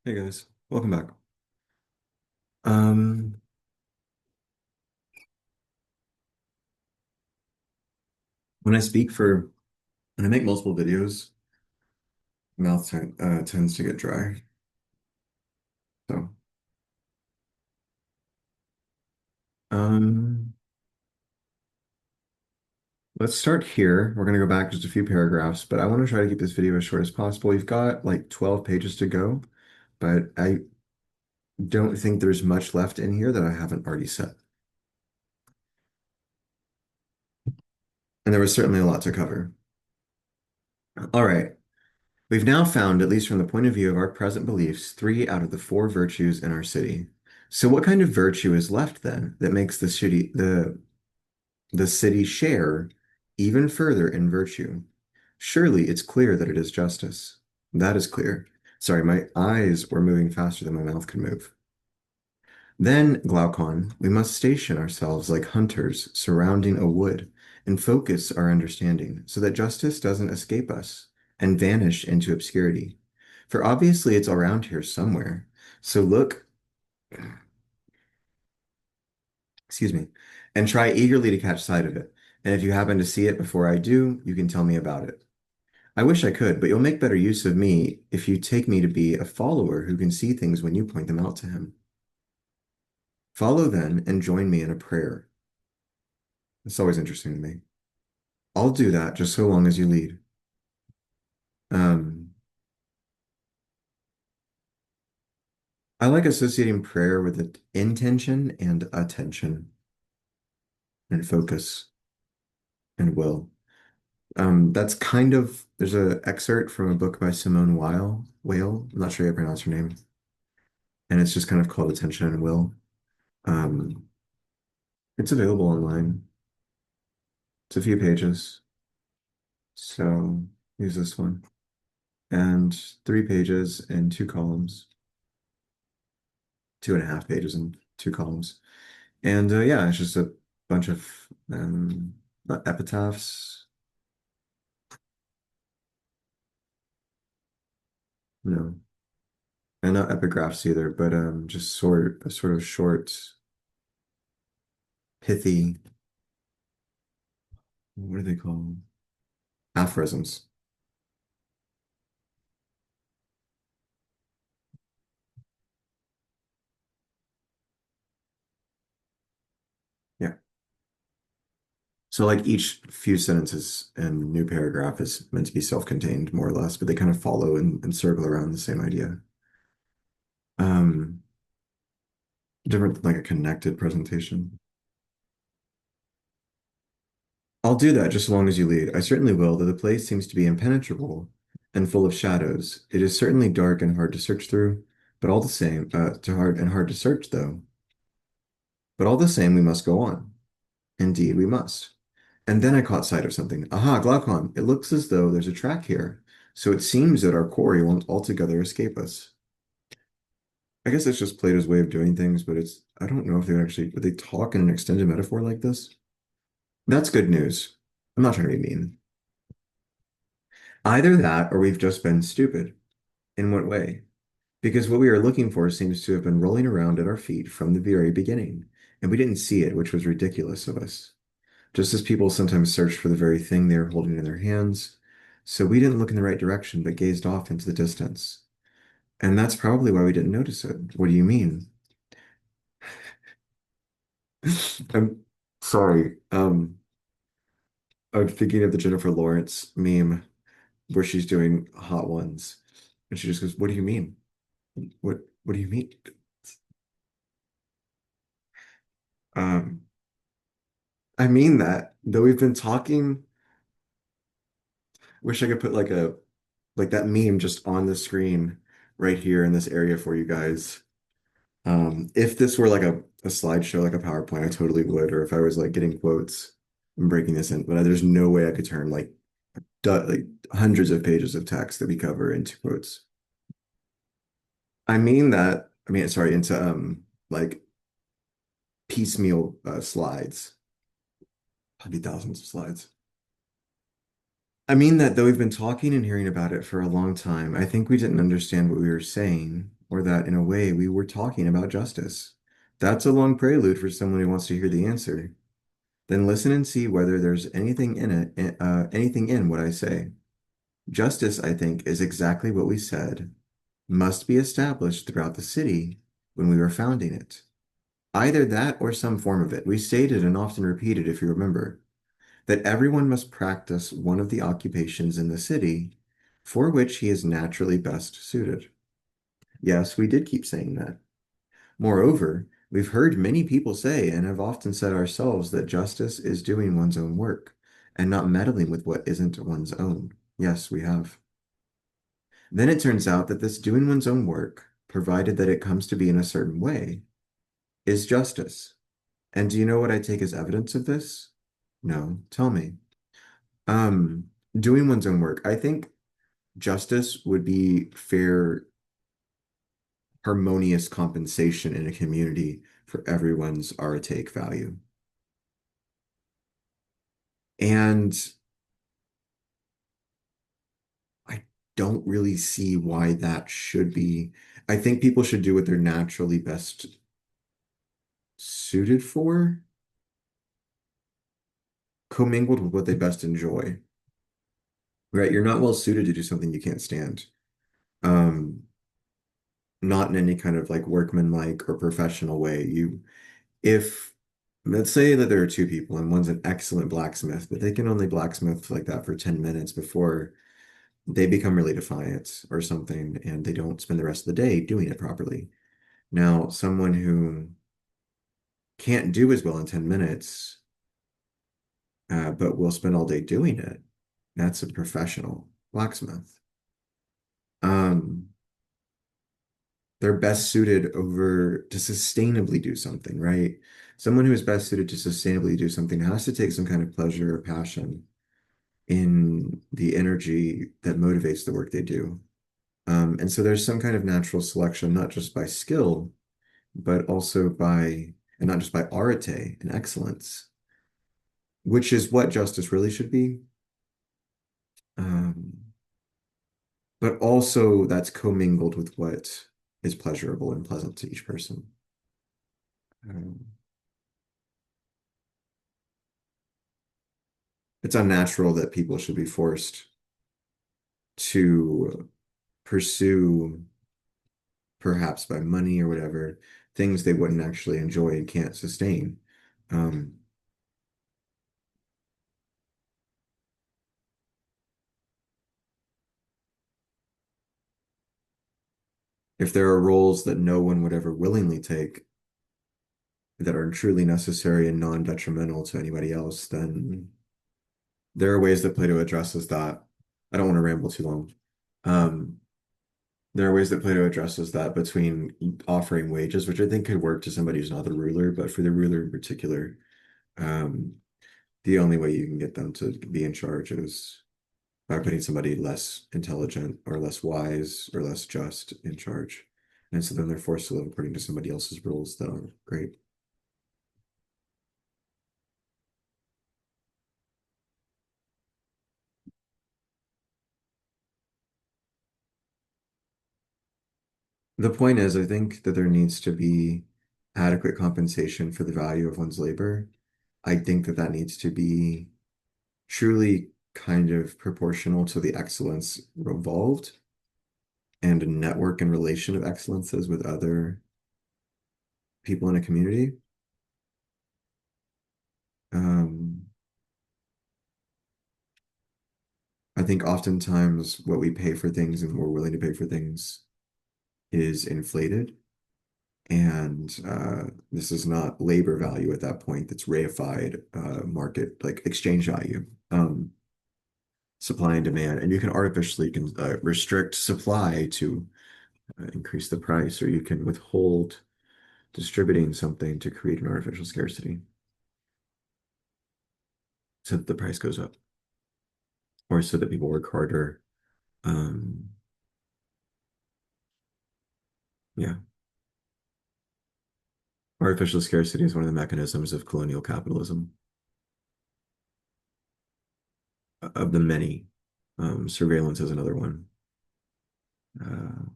Hey guys, welcome back. Um, when I speak for when I make multiple videos, tends to get dry. So, um, let's start here. We're gonna go back just a few paragraphs, but I want to try to keep this video as short as possible. We've got like 12 pages to go, but I don't think there's much left in here that I haven't already said. And there was certainly a lot to cover. All right. We've now found, at least from the point of view of our present beliefs, three out of the four virtues in our city. So what kind of virtue is left then that makes the city share even further in virtue? Surely it's clear that it is justice. That is clear. Sorry, my eyes were moving faster than my mouth could move. Then, Glaucon, we must station ourselves like hunters surrounding a wood and focus our understanding so that justice doesn't escape us and vanish into obscurity. For obviously it's around here somewhere. So look, excuse me, and try eagerly to catch sight of it. And if you happen to see it before I do, you can tell me about it. I wish I could, but you'll make better use of me if you take me to be a follower who can see things when you point them out to him. Follow then and join me in a prayer. It's always interesting to me. I'll do that just so long as you lead. Um, I like associating prayer with intention and attention and focus and will. That's kind of there's an excerpt from a book by Simone Weil. I'm not sure how I pronounce her name, and it's just kind of called Attention and Will. Um, it's available online. It's a few pages, so use this one, and 3 pages and 2 columns, 2.5 pages and 2 columns. And yeah, it's just a bunch of not epitaphs, no, and not epigraphs either, but just sort of short, pithy, what do they call them? Aphorisms. Yeah. So like each few sentences and new paragraph is meant to be self-contained more or less, but they kind of follow and circle around the same idea. Um, Different like a connected presentation. I'll do that just as long as you lead. I certainly will, though the place seems to be impenetrable and full of shadows. It is certainly dark and hard to search through, but all the same, hard to search though. But all the same, we must go on. Indeed, we must. And then I caught sight of something. Aha, Glaucon, it looks as though there's a track here. So it seems that our quarry won't altogether escape us. I guess it's just Plato's way of doing things, but I don't know if would they talk in an extended metaphor like this? That's good news. I'm not trying to be mean. Either that or we've just been stupid. In what way? Because what we are looking for seems to have been rolling around at our feet from the very beginning, and we didn't see it, which was ridiculous of us. Just as people sometimes search for the very thing they are holding in their hands. So we didn't look in the right direction, but gazed off into the distance. And that's probably why we didn't notice it. What do you mean? I'm sorry. I'm thinking of the Jennifer Lawrence meme where she's doing hot ones, and she just goes, "What do you mean? What do you mean?" Um, I mean that though we've been talking, wish I could put like that meme just on the screen right here in this area for you guys. If this were like a slideshow, like a PowerPoint, I totally would. Or if I was like getting quotes and breaking this in, but there's no way I could turn like hundreds of pages of text that we cover into quotes. Sorry, into like piecemeal slides. Probably thousands of slides. I mean that though we've been talking and hearing about it for a long time, I think we didn't understand what we were saying. or that in a way we were talking about justice. That's a long prelude for someone who wants to hear the answer. Then listen and see whether there's anything in it, anything in what I say. Justice, I think, is exactly what we said must be established throughout the city when we were founding it. Either that or some form of it. We stated and often repeated, if you remember, that everyone must practice one of the occupations in the city for which he is naturally best suited. Yes, we did keep saying that. Moreover, we've heard many people say and have often said ourselves that justice is doing one's own work and not meddling with what isn't one's own. Yes, we have. Then it turns out that this doing one's own work, provided that it comes to be in a certain way, is justice. And do you know what I take as evidence of this? No, tell me. Um, Doing one's own work. I think justice would be fair, harmonious compensation in a community for everyone's arete value. And I don't really see why that should be. I think people should do what they're naturally best suited for, commingled with what they best enjoy. Right? You're not well suited to do something you can't stand. Um, Not in any kind of like workmanlike or professional way. If let's say that there are two people and one's an excellent blacksmith, but they can only blacksmith like that for 10 minutes before they become really defiant or something, and they don't spend the rest of the day doing it properly. Now, someone who can't do as well in 10 minutes, but will spend all day doing it, that's a professional blacksmith. Um, they're best suited over to sustainably do something, right? Someone who is best suited to sustainably do something has to take some kind of pleasure or passion in the energy that motivates the work they do. And so there's some kind of natural selection, not just by skill, but also and not just by arete and excellence, which is what justice really should be. Um, but also that's commingled with what is pleasurable and pleasant to each person. Um, it's unnatural that people should be forced to pursue, perhaps by money or whatever, things they wouldn't actually enjoy and can't sustain. Um, if there are roles that no one would ever willingly take that are truly necessary and non-detrimental to anybody else, then there are ways that Plato addresses that. I don't want to ramble too long. Um, there are ways that Plato addresses that between offering wages, which I think could work to somebody who's not the ruler, but for the ruler in particular, um, the only way you can get them to be in charge is by putting somebody less intelligent or less wise or less just in charge. And so then they're forced to live according to somebody else's rules that aren't great. The point is, I think that there needs to be adequate compensation for the value of one's labor. I think that that needs to be truly kind of proportional to the excellence involved and a network and relation of excellences with other people in a community. Um, I think oftentimes what we pay for things and we're willing to pay for things is inflated. And this is not labor value at that point, that's reified market, like exchange value, supply and demand. And you can artificially restrict supply to increase the price, or you can withhold distributing something to create an artificial scarcity so that the price goes up, or so that people work harder. Um, yeah, artificial scarcity is one of the mechanisms of colonial capitalism, of the many. Surveillance is another one. Uh,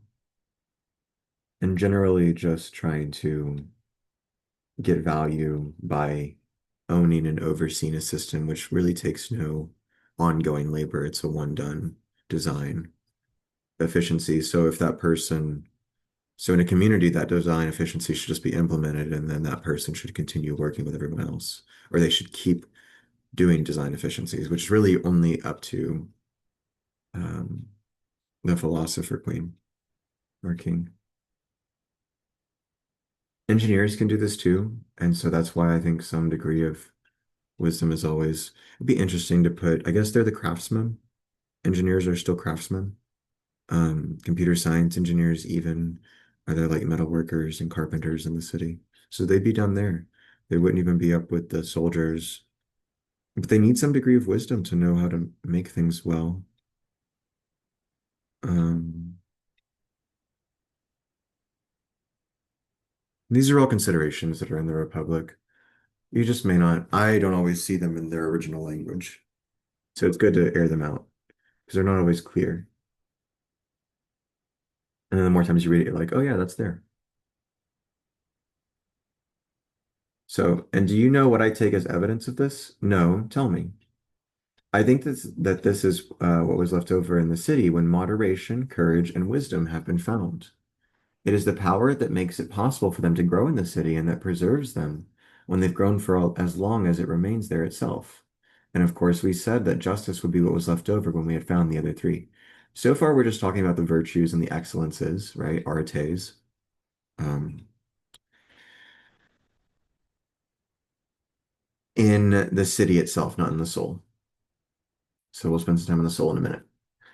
and generally just trying to get value by owning and overseeing a system which really takes no ongoing labor. It's a one done design efficiency. So if that person, so in a community, that design efficiency should just be implemented, and then that person should continue working with everyone else, or they should keep doing design efficiencies, which is really only up to um, the philosopher queen or king. Engineers can do this too, and so that's why I think some degree of wisdom is always, it'd be interesting to put, I guess they're the craftsmen. Engineers are still craftsmen. Computer science engineers even are there like metal workers and carpenters in the city. So they'd be down there. They wouldn't even be up with the soldiers. But they need some degree of wisdom to know how to make things well. Um, these are all considerations that are in the Republic. You just may not, I don't always see them in their original language. So it's good to air them out because they're not always clear. And then the more times you read it, you're like, oh yeah, that's there. So, and do you know what I take as evidence of this? No, tell me. I think that this is what was left over in the city when moderation, courage, and wisdom have been found. It is the power that makes it possible for them to grow in the city and that preserves them when they've grown for as long as it remains there itself. And of course, we said that justice would be what was left over when we had found the other three. So far, we're just talking about the virtues and the excellences, right? Aretes, um, in the city itself, not in the soul. So we'll spend some time on the soul in a minute.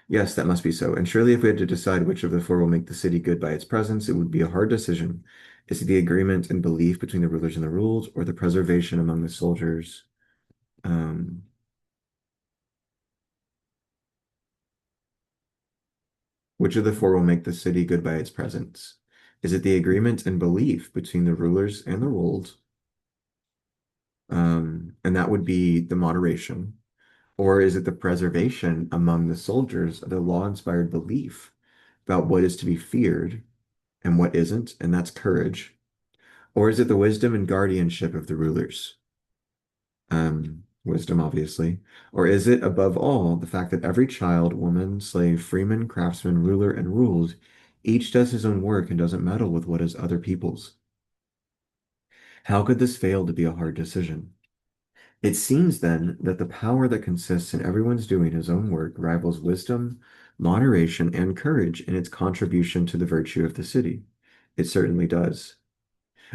Yes, that must be so. And surely if we had to decide which of the four will make the city good by its presence, it would be a hard decision. Is it the agreement and belief between the rulers and the ruled, or the preservation among the soldiers? Um, which of the four will make the city good by its presence? Is it the agreement and belief between the rulers and the ruled? And that would be the moderation. Or is it the preservation among the soldiers of the law-inspired belief about what is to be feared and what isn't? And that's courage. Or is it the wisdom and guardianship of the rulers? Wisdom, obviously. Or is it, above all, the fact that every child, woman, slave, freeman, craftsman, ruler, and ruled, each does his own work and doesn't meddle with what is other people's? How could this fail to be a hard decision? It seems then that the power that consists in everyone's doing his own work rivals wisdom, moderation, and courage in its contribution to the virtue of the city. It certainly does.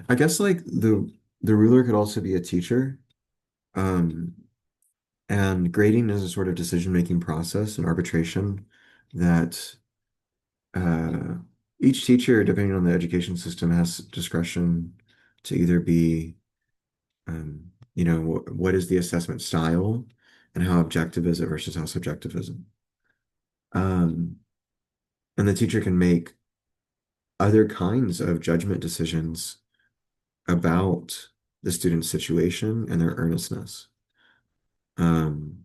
I guess like the ruler could also be a teacher. Um, and grading is a sort of decision-making process and arbitration that uh, each teacher, depending on the education system, has discretion to either be, what is the assessment style and how objective is it versus how subjective is it? Um, and the teacher can make other kinds of judgment decisions about the student's situation and their earnestness. Um,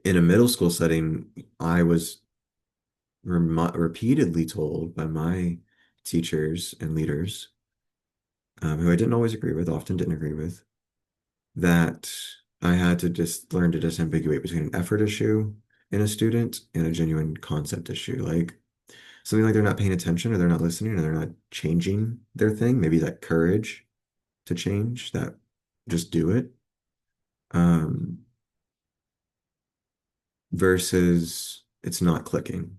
in a middle school setting, I was repeatedly told by my teachers and leaders, who I didn't always agree with, often didn't agree with, that I had to just learn to disambiguate between an effort issue in a student and a genuine concept issue. Like something like they're not paying attention or they're not listening or they're not changing their thing. Maybe that courage to change, that just do it. Um, versus it's not clicking.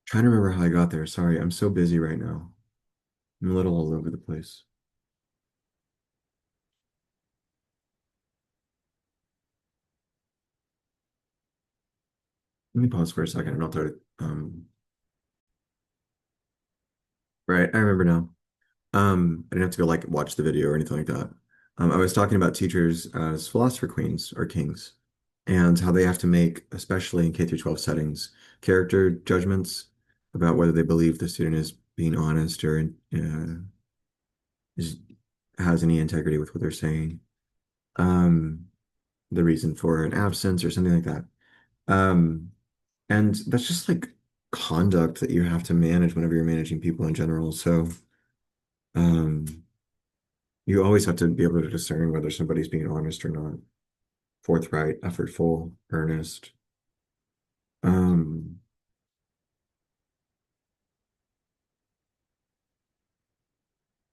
Trying to remember how I got there. Sorry, I'm so busy right now. I'm a little all over the place. Let me pause for a second and I'll try to Right, I remember now. I didn't have to go like watch the video or anything like that. I was talking about teachers as philosopher queens or kings and how they have to make, especially in K through 12 settings, character judgments about whether they believe the student is being honest or is, has any integrity with what they're saying. Um, the reason for an absence or something like that. Um, and that's just like conduct that you have to manage whenever you're managing people in general. So, um, you always have to be able to discern whether somebody's being honest or not, forthright, effortful, earnest. Um,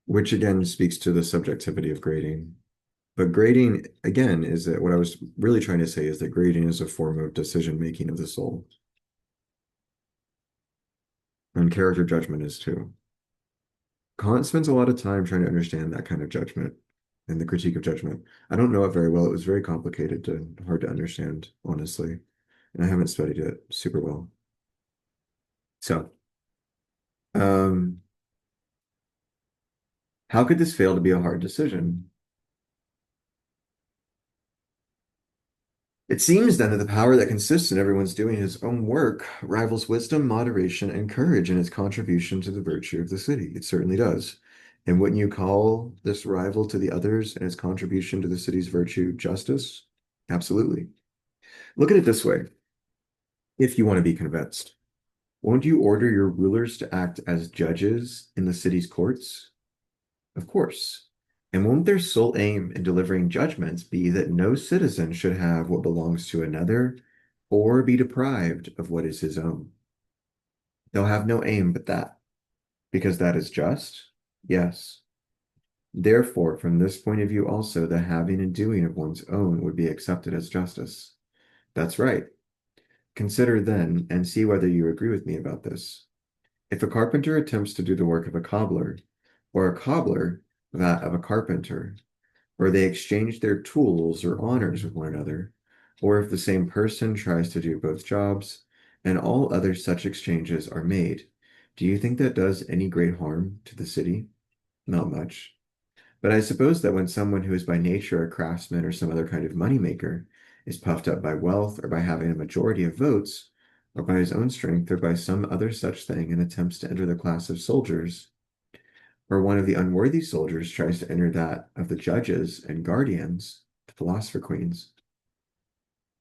which again speaks to the subjectivity of grading. But grading, again, is that what I was really trying to say is that grading is a form of decision making of the soul, and character judgment is too. Kant spends a lot of time trying to understand that kind of judgment and the critique of judgment. I don't know it very well. It was very complicated to hard to understand, honestly, and I haven't studied it super well. So, um, how could this fail to be a hard decision? It seems then that the power that consists in everyone's doing his own work rivals wisdom, moderation, and courage in its contribution to the virtue of the city. It certainly does. And wouldn't you call this rival to the others and its contribution to the city's virtue justice? Absolutely. Look at it this way. If you want to be convinced, won't you order your rulers to act as judges in the city's courts? Of course. And won't their sole aim in delivering judgments be that no citizen should have what belongs to another or be deprived of what is his own? They'll have no aim but that, because that is just? Yes. Therefore, from this point of view also, the having and doing of one's own would be accepted as justice. That's right. Consider then, and see whether you agree with me about this. If a carpenter attempts to do the work of a cobbler, or a cobbler that of a carpenter, or they exchange their tools or honors with one another, or if the same person tries to do both jobs, and all other such exchanges are made, do you think that does any great harm to the city? Not much. But I suppose that when someone who is by nature a craftsman or some other kind of moneymaker is puffed up by wealth or by having a majority of votes, or by his own strength or by some other such thing and attempts to enter the class of soldiers, or one of the unworthy soldiers tries to enter that of the judges and guardians, the philosopher queens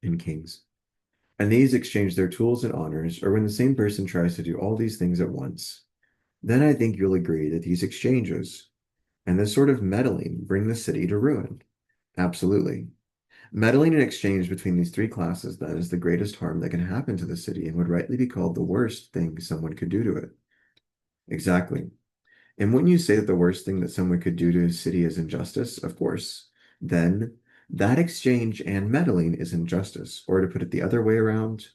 and kings, and these exchange their tools and honors, or when the same person tries to do all these things at once, then I think you'll agree that these exchanges and this sort of meddling bring the city to ruin. Absolutely. Meddling and exchange between these three classes, then, is the greatest harm that can happen to the city and would rightly be called the worst thing someone could do to it. Exactly. And wouldn't you say that the worst thing that someone could do to a city is injustice? Of course. Then that exchange and meddling is injustice. Or to put it the other way around,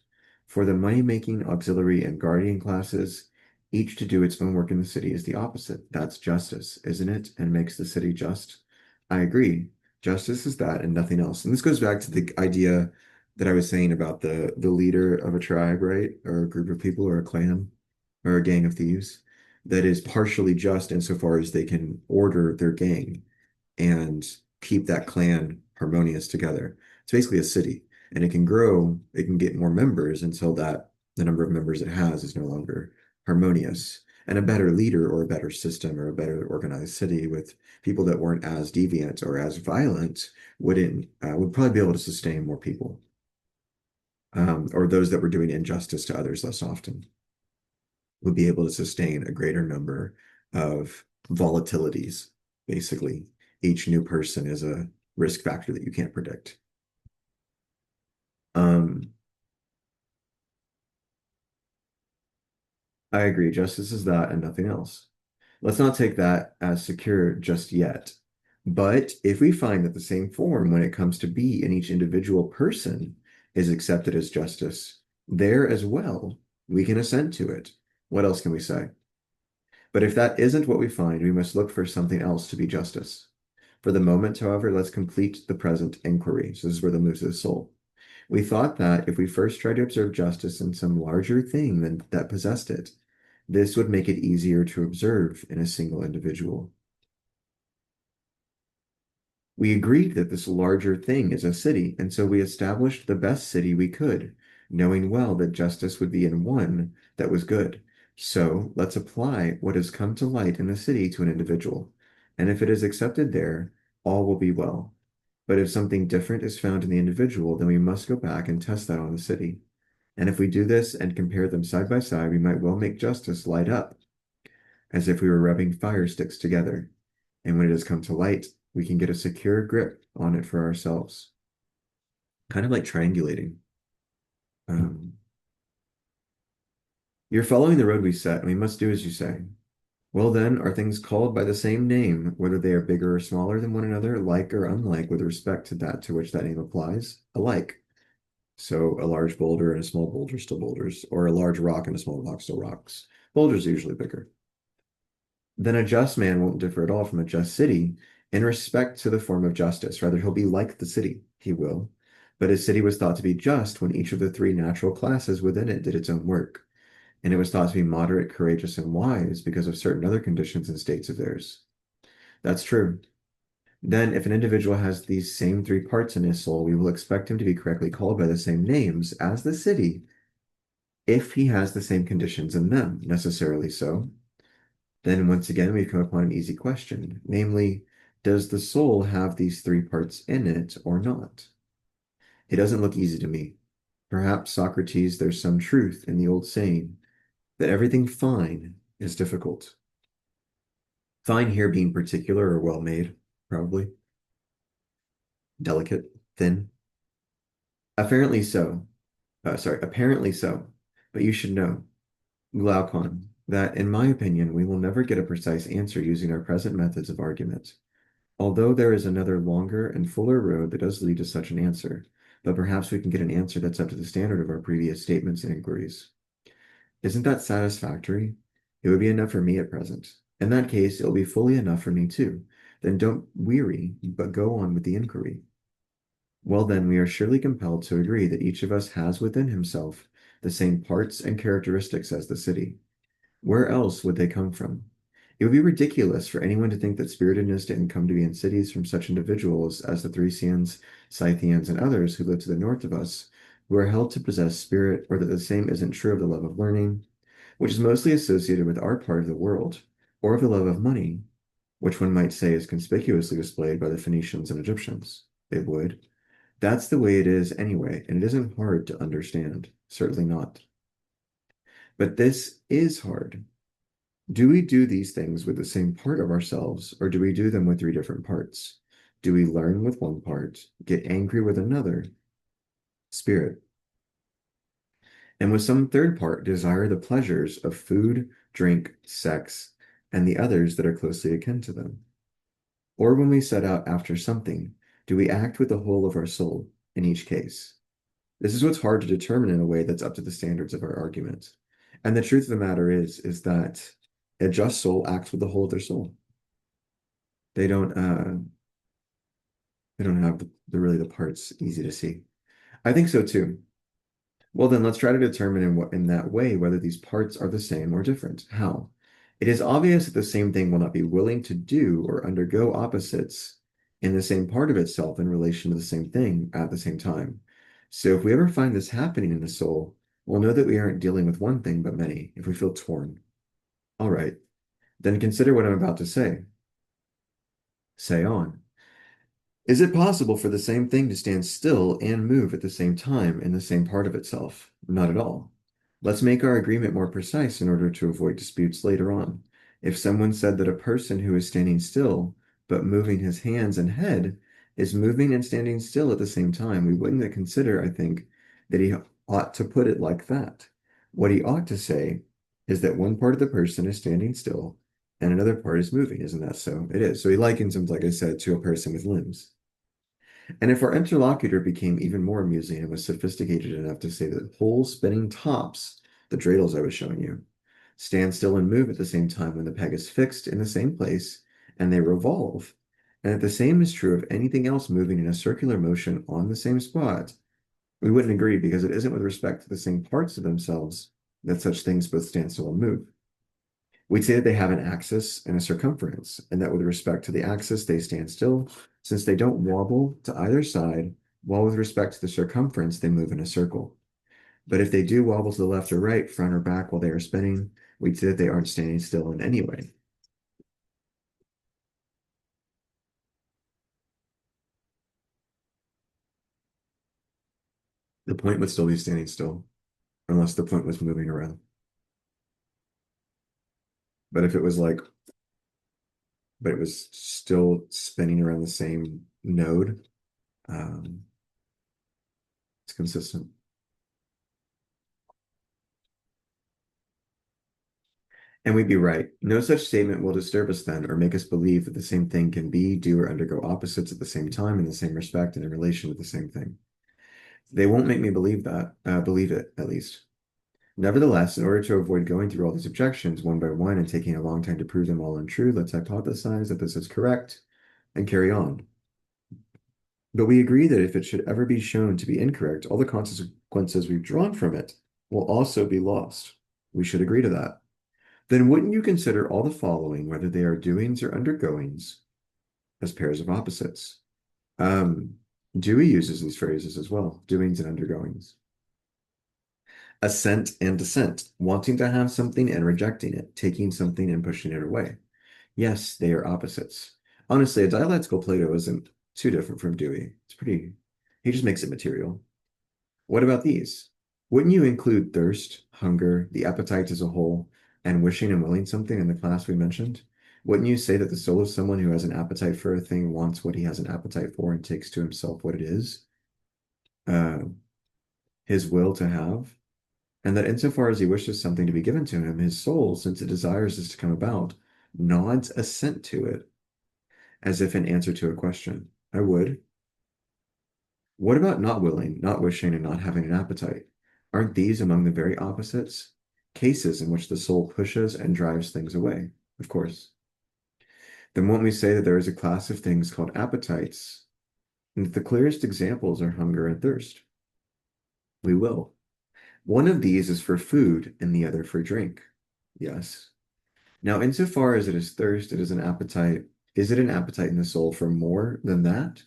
for the money-making auxiliary and guardian classes, each to do its own work in the city is the opposite. That's justice, isn't it? And makes the city just. I agree. Justice is that and nothing else. And this goes back to the idea that I was saying about the leader of a tribe, right? Or a group of people or a clan or a gang of thieves that is partially just insofar as they can order their gang and keep that clan harmonious together. It's basically a city, and it can grow, it can get more members until that the number of members it has is no longer harmonious. And a better leader or a better system or a better organized city with people that weren't as deviant or as violent would probably be able to sustain more people, or those that were doing injustice to others less often would be able to sustain a greater number of volatilities. Basically, each new person is a risk factor that you can't predict. Um, I agree. Justice is that and nothing else. Let's not take that as secure just yet. But if we find that the same form when it comes to be in each individual person is accepted as justice, there as well, we can assent to it. What else can we say? But if that isn't what we find, we must look for something else to be justice. For the moment, however, let's complete the present inquiry. So this is where the moves to the soul. We thought that if we first tried to observe justice in some larger thing than that possessed it, This would make it easier to observe in a single individual. We agreed that this larger thing is a city, and so we established the best city we could, knowing well that justice would be in one that was good. So let's apply what has come to light in the city to an individual, and if it is accepted there, all will be well. But if something different is found in the individual, then we must go back and test that on the city. And if we do this and compare them side by side, we might well make justice light up, as if we were rubbing fire sticks together. And when it has come to light, we can get a secure grip on it for ourselves. Kind of like triangulating. You're following the road we set, and we must do as you say. Well, then, are things called by the same name, whether they are bigger or smaller than one another, like or unlike, with respect to that to which that name applies? Alike. So a large boulder and a small boulder still boulders, or a large rock and a small rock still rocks. Boulders are usually bigger. Then a just man won't differ at all from a just city in respect to the form of justice. Rather, he'll be like the city, he will. But his city was thought to be just when each of the three natural classes within it did its own work. And it was thought to be moderate, courageous, and wise because of certain other conditions and states of theirs. That's true. Then, if an individual has these same three parts in his soul, we will expect him to be correctly called by the same names as the city if he has the same conditions in them, necessarily so. Then, once again, we've come upon an easy question, namely, does the soul have these three parts in it or not? It doesn't look easy to me. Perhaps, Socrates, there's some truth in the old saying that everything fine is difficult. Fine here being particular or well made, probably. Delicate, thin. Apparently so. Apparently so. But you should know, Glaucon, that in my opinion, we will never get a precise answer using our present methods of argument. Although there is another longer and fuller road that does lead to such an answer, but perhaps we can get an answer that's up to the standard of our previous statements and inquiries. Isn't that satisfactory? It would be enough for me at present. In that case, it'll be fully enough for me too. Then don't weary, but go on with the inquiry. Well, then, we are surely compelled to agree that each of us has within himself the same parts and characteristics as the city. Where else would they come from? It would be ridiculous for anyone to think that spiritedness didn't come to be in cities from such individuals as the Thracians, Scythians, and others who live to the north of us, who are held to possess spirit, or that the same isn't true of the love of learning, which is mostly associated with our part of the world, or of the love of money, which one might say is conspicuously displayed by the Phoenicians and Egyptians. It would. That's the way it is anyway, and it isn't hard to understand. Certainly not. But this is hard. Do we do these things with the same part of ourselves, or do we do them with three different parts? Do we learn with one part, get angry with another, spirit, and with some third part desire the pleasures of food, drink, sex, and the others that are closely akin to them? Or when we set out after something, do we act with the whole of our soul in each case? This is what's hard to determine in a way that's up to the standards of our argument. And the truth of the matter is that a just soul acts with the whole of their soul. They don't have really the parts easy to see. I think so too. Well, then let's try to determine in that way whether these parts are the same or different. How? It is obvious that the same thing will not be willing to do or undergo opposites in the same part of itself in relation to the same thing at the same time. So if we ever find this happening in the soul, we'll know that we aren't dealing with one thing but many if we feel torn. All right, then consider what I'm about to say. Say on. Is it possible for the same thing to stand still and move at the same time in the same part of itself? Not at all. Let's make our agreement more precise in order to avoid disputes later on. If someone said that a person who is standing still, but moving his hands and head, is moving and standing still at the same time, we wouldn't consider, I think, that he ought to put it like that. What he ought to say is that one part of the person is standing still and another part is moving. Isn't that so? It is. So he likens him, like I said, to a person with limbs. And if our interlocutor became even more amusing and was sophisticated enough to say that whole spinning tops, the dreidels I was showing you, stand still and move at the same time when the peg is fixed in the same place and they revolve, and that the same is true of anything else moving in a circular motion on the same spot, we wouldn't agree because it isn't with respect to the same parts of themselves that such things both stand still and move. We'd say that they have an axis and a circumference, and that with respect to the axis, they stand still, since they don't wobble to either side, while with respect to the circumference, they move in a circle. But if they do wobble to the left or right, front or back while they are spinning, we'd say that they aren't standing still in any way. The point would still be standing still, unless the point was moving around. But if it was like, but it was still spinning around the same node, um, it's consistent. And we'd be right. No such statement will disturb us then, or make us believe that the same thing can be, do, or undergo opposites at the same time, in the same respect, and in relation with the same thing. They won't make me believe that, believe it, at least. Nevertheless, in order to avoid going through all these objections one by one and taking a long time to prove them all untrue, let's hypothesize that this is correct and carry on. But we agree that if it should ever be shown to be incorrect, all the consequences we've drawn from it will also be lost. We should agree to that. Then wouldn't you consider all the following, whether they are doings or undergoings, as pairs of opposites? Dewey uses these phrases as well, doings and undergoings. Assent and dissent, wanting to have something and rejecting it, taking something and pushing it away. Yes, they are opposites. Honestly, a dialectical Plato isn't too different from Dewey. He just makes it material. What about these? Wouldn't you include thirst, hunger, the appetite as a whole, and wishing and willing something in the class we mentioned? Wouldn't you say that the soul of someone who has an appetite for a thing wants what he has an appetite for and takes to himself what it is? Uh, his will to have? And that insofar as he wishes something to be given to him, his soul, since it desires this to come about, nods assent to it, as if in answer to a question. I would. What about not willing, not wishing, and not having an appetite? Aren't these among the very opposites? Cases in which the soul pushes and drives things away, of course. Then won't we say that there is a class of things called appetites, and that the clearest examples are hunger and thirst? We will. One of these is for food and the other for drink. Yes. Now, insofar as it is thirst, it is an appetite. Is it an appetite in the soul for more than that?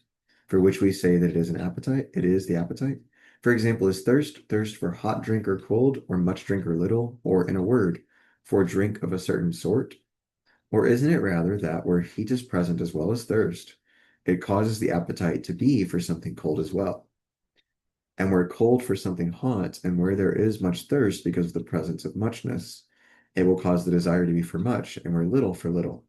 For which we say that it is an appetite? It is the appetite. For example, is thirst for hot drink or cold, or much drink or little, or in a word, for drink of a certain sort? Or isn't it rather that where heat is present as well as thirst, it causes the appetite to be for something cold as well? And where cold for something hot, and where there is much thirst because of the presence of muchness, it will cause the desire to be for much, and where little for little.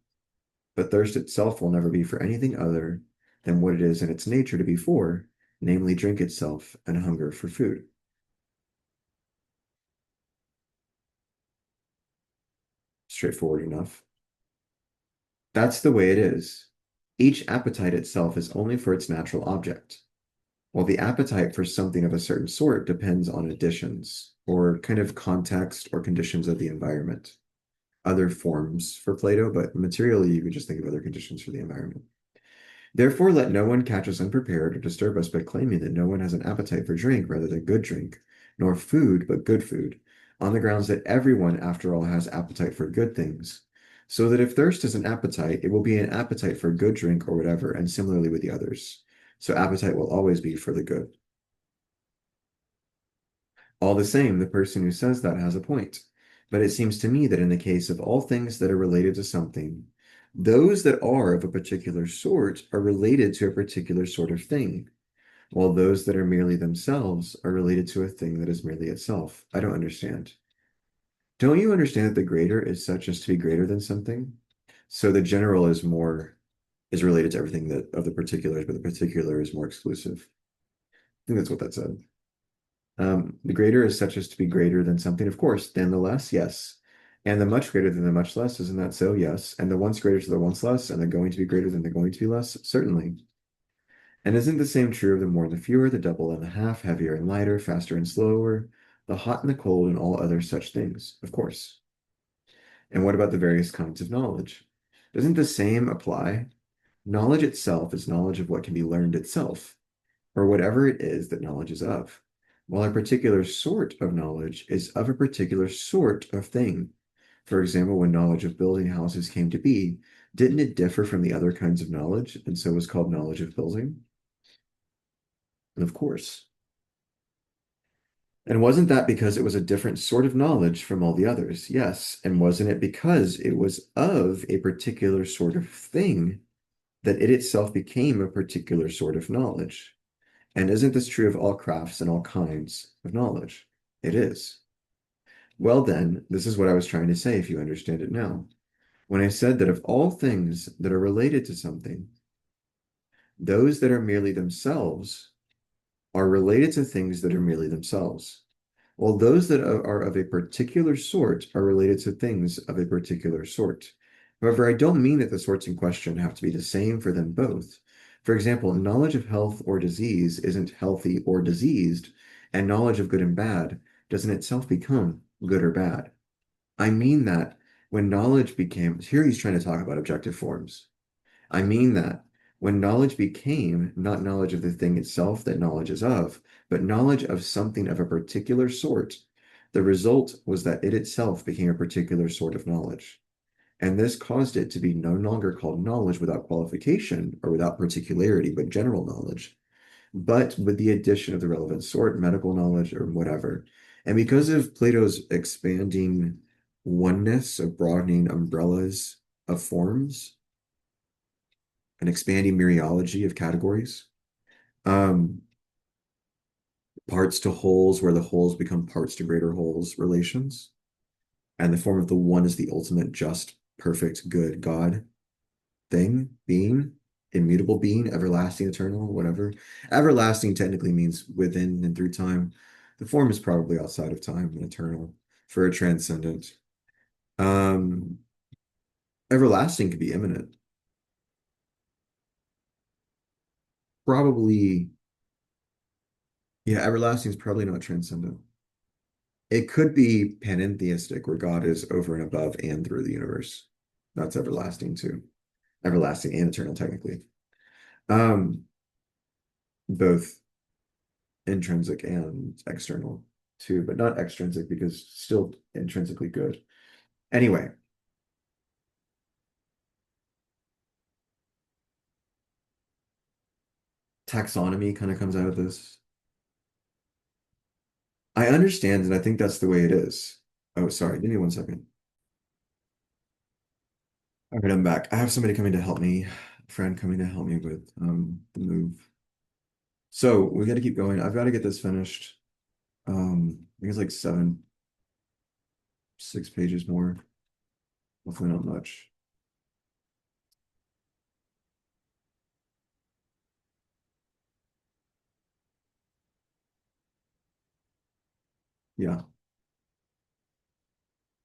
But thirst itself will never be for anything other than what it is in its nature to be for, namely drink itself, and hunger for food. Straightforward enough. That's the way it is. Each appetite itself is only for its natural object, while the appetite for something of a certain sort depends on additions, or kind of context or conditions of the environment. Other forms for Plato, but materially you could just think of other conditions for the environment. Therefore, let no one catch us unprepared or disturb us by claiming that no one has an appetite for drink rather than good drink, nor food but good food, on the grounds that everyone, after all, has appetite for good things. So that if thirst is an appetite, it will be an appetite for good drink or whatever, and similarly with the others. So appetite will always be for the good. All the same, the person who says that has a point. But it seems to me that in the case of all things that are related to something, those that are of a particular sort are related to a particular sort of thing, while those that are merely themselves are related to a thing that is merely itself. I don't understand. Don't you understand that the greater is such as to be greater than something? So the general is related to everything that of the particulars, but the particular is more exclusive. I think that's what that said. The greater is such as to be greater than something, of course, than the less, yes. And the much greater than the much less, isn't that so? Yes. And the once greater to the once less, and the going to be greater than the going to be less? Certainly. And isn't the same true of the more and the fewer, the double and the half, heavier and lighter, faster and slower, the hot and the cold, and all other such things? Of course. And what about the various kinds of knowledge? Doesn't the same apply? Knowledge itself is knowledge of what can be learned itself, or whatever it is that knowledge is of, while a particular sort of knowledge is of a particular sort of thing. For example, when knowledge of building houses came to be, didn't it differ from the other kinds of knowledge, and so was called knowledge of building? And of course. And wasn't that because it was a different sort of knowledge from all the others? Yes. And wasn't it because it was of a particular sort of thing that it itself became a particular sort of knowledge? And isn't this true of all crafts and all kinds of knowledge? It is. Well, then, this is what I was trying to say, if you understand it now. When I said that of all things that are related to something, those that are merely themselves are related to things that are merely themselves, while those that are of a particular sort are related to things of a particular sort. However, I don't mean that the sorts in question have to be the same for them both. For example, knowledge of health or disease isn't healthy or diseased, and knowledge of good and bad doesn't itself become good or bad. I mean that when knowledge became, here he's trying to talk about objective forms. I mean that when knowledge became not knowledge of the thing itself that knowledge is of, but knowledge of something of a particular sort, the result was that it itself became a particular sort of knowledge. And this caused it to be no longer called knowledge without qualification or without particularity, but general knowledge, but with the addition of the relevant sort, medical knowledge, or whatever. And because of Plato's expanding oneness of broadening umbrellas of forms, an expanding mereology of categories, um, parts to wholes where the wholes become parts to greater wholes relations, and the form of the one is the ultimate just, perfect, good God thing, being, immutable being, everlasting, eternal, whatever. Everlasting technically means within and through time. The form is probably outside of time and eternal for a transcendent. Um, Everlasting could be imminent. Probably, yeah, everlasting is probably not transcendent. It could be panentheistic, where God is over and above and through the universe. That's everlasting too. Everlasting and eternal, technically. Um, Both intrinsic and external too, but not extrinsic because still intrinsically good. Anyway, taxonomy kind of comes out of this. I understand, and I think that's the way it is. Oh, sorry, give me 1 second. All right, I'm back. I have somebody coming to help me, a friend coming to help me with the move. So we got to keep going. I've got to get this finished. I think it's like 6 pages more. Hopefully not much. Yeah.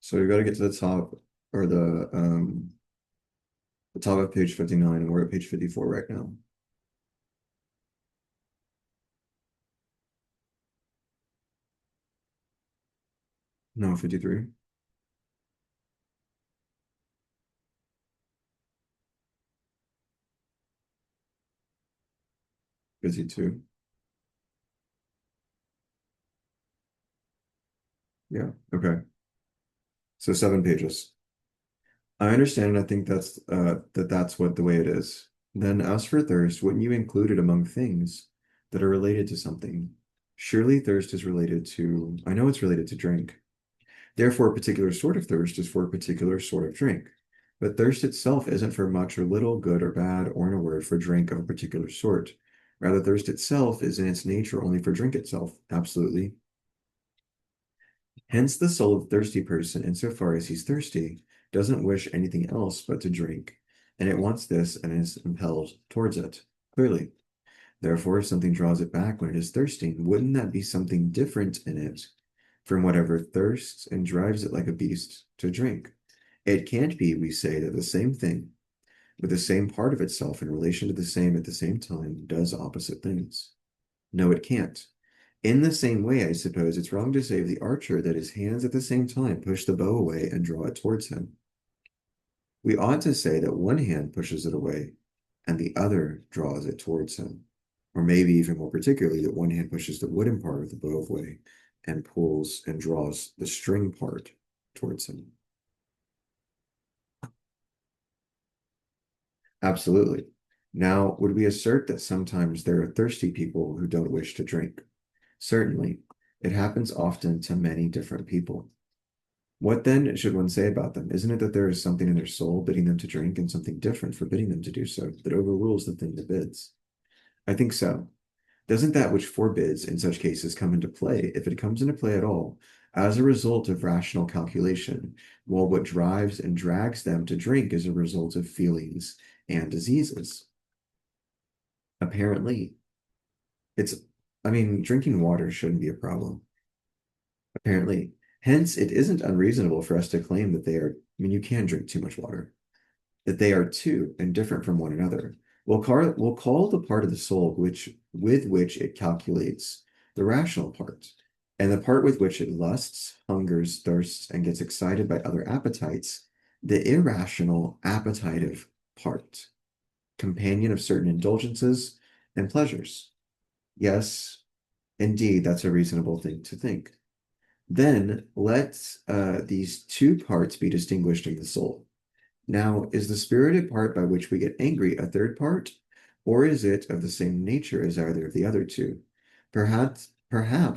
So we got to get to the top or the top of page 59, and we're at page 54 right now. No, 53. 52. Yeah. Okay. So 7 pages. I understand, and I think that's what the way it is. Then as for thirst, wouldn't you include it among things that are related to something? Surely thirst is related to, I know it's related to drink. Therefore, a particular sort of thirst is for a particular sort of drink. But thirst itself isn't for much or little, good or bad, or in a word, for drink of a particular sort. Rather, thirst itself is in its nature only for drink itself. Absolutely. Hence, the soul of a thirsty person, insofar as he's thirsty, doesn't wish anything else but to drink, and it wants this and is impelled towards it. Clearly. Therefore, if something draws it back when it is thirsting, wouldn't that be something different in it from whatever thirsts and drives it like a beast to drink? It can't be, we say, that the same thing, with the same part of itself in relation to the same at the same time, does opposite things. No, it can't. In the same way, I suppose it's wrong to say of the archer that his hands at the same time push the bow away and draw it towards him. We ought to say that one hand pushes it away and the other draws it towards him. Or maybe even more particularly, that one hand pushes the wooden part of the bow away and pulls and draws the string part towards him. Absolutely. Now, would we assert that sometimes there are thirsty people who don't wish to drink? Certainly. It happens often to many different people. What then should one say about them? Isn't it that there is something in their soul bidding them to drink and something different forbidding them to do so that overrules the thing that bids? I think so. Doesn't that which forbids in such cases come into play, if it comes into play at all, as a result of rational calculation, while what drives and drags them to drink is a result of feelings and diseases? Apparently, it's, I mean, drinking water shouldn't be a problem. Apparently. Hence, it isn't unreasonable for us to claim that they are, I mean, you can drink too much water, that they are two and different from one another. We'll call the part of the soul with which it calculates the rational part, and the part with which it lusts, hungers, thirsts, and gets excited by other appetites, the irrational appetitive part, companion of certain indulgences and pleasures. Yes, indeed, that's a reasonable thing to think. Then let these two parts be distinguished in the soul. Now, is the spirited part by which we get angry a third part, or is it of the same nature as either of the other two? Perhaps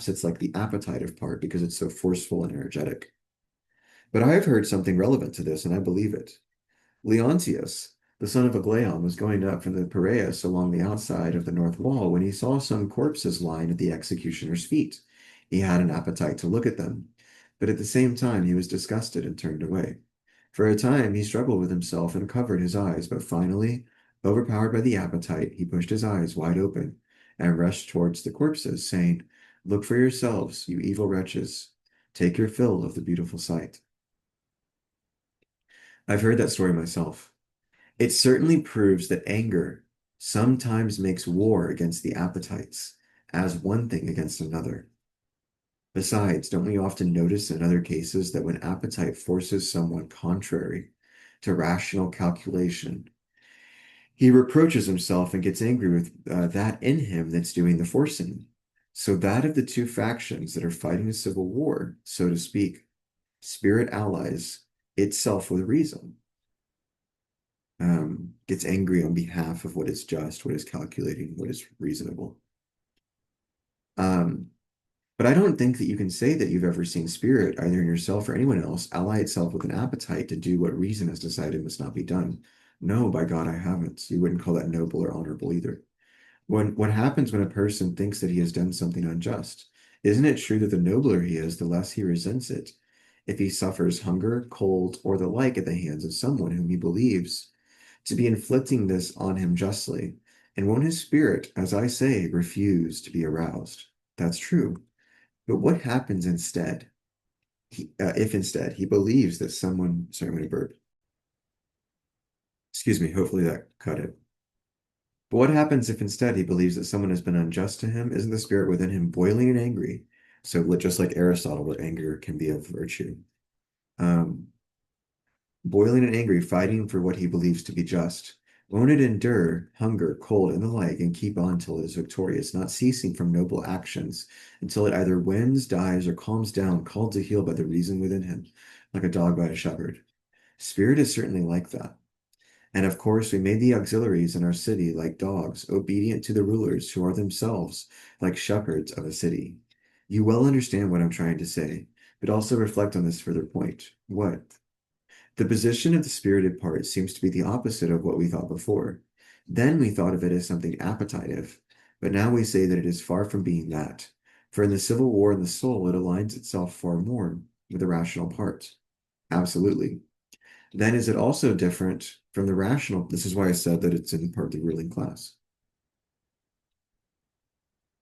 it's like the appetitive part because it's so forceful and energetic. But I have heard something relevant to this, and I believe it. Leontius, the son of Aglaon, was going up from the Piraeus along the outside of the north wall when he saw some corpses lying at the executioner's feet. He had an appetite to look at them, but at the same time he was disgusted and turned away. For a time he struggled with himself and covered his eyes, but finally, overpowered by the appetite, he pushed his eyes wide open and rushed towards the corpses, saying, "Look for yourselves, you evil wretches. Take your fill of the beautiful sight." I've heard that story myself. It certainly proves that anger sometimes makes war against the appetites, as one thing against another. Besides, don't we often notice in other cases that when appetite forces someone contrary to rational calculation, he reproaches himself and gets angry with that in him that's doing the forcing? So that of the two factions that are fighting a civil war, so to speak, spirit allies itself with reason, gets angry on behalf of what is just, what is calculating, what is reasonable. Um, but I don't think that you can say that you've ever seen spirit, either in yourself or anyone else, ally itself with an appetite to do what reason has decided must not be done. No, by God, I haven't. You wouldn't call that noble or honorable either. What happens when a person thinks that he has done something unjust? Isn't it true that the nobler he is, the less he resents it? If he suffers hunger, cold, or the like at the hands of someone whom he believes to be inflicting this on him justly, and won't his spirit, as I say, refuse to be aroused? That's true. But what happens instead? If instead he believes that someone, sorry, I'm going to burp. Excuse me, hopefully that cut it. But what happens if instead he believes that someone has been unjust to him? Isn't the spirit within him boiling and angry? So just like Aristotle, where anger can be a virtue. Um, Boiling and angry, fighting for what he believes to be just. Won't it endure hunger, cold, and the like, and keep on till it is victorious, not ceasing from noble actions, until it either wins, dies, or calms down, called to heel by the reason within him, like a dog by a shepherd? Spirit is certainly like that. And of course, we made the auxiliaries in our city like dogs, obedient to the rulers, who are themselves like shepherds of a city. You well understand what I'm trying to say, but also reflect on this further point. What? The position of the spirited part seems to be the opposite of what we thought before. Then we thought of it as something appetitive, but now we say that it is far from being that. For in the civil war in the soul, it aligns itself far more with the rational part. Absolutely. Then is it also different from the rational? This is why I said that it's in part of the ruling class.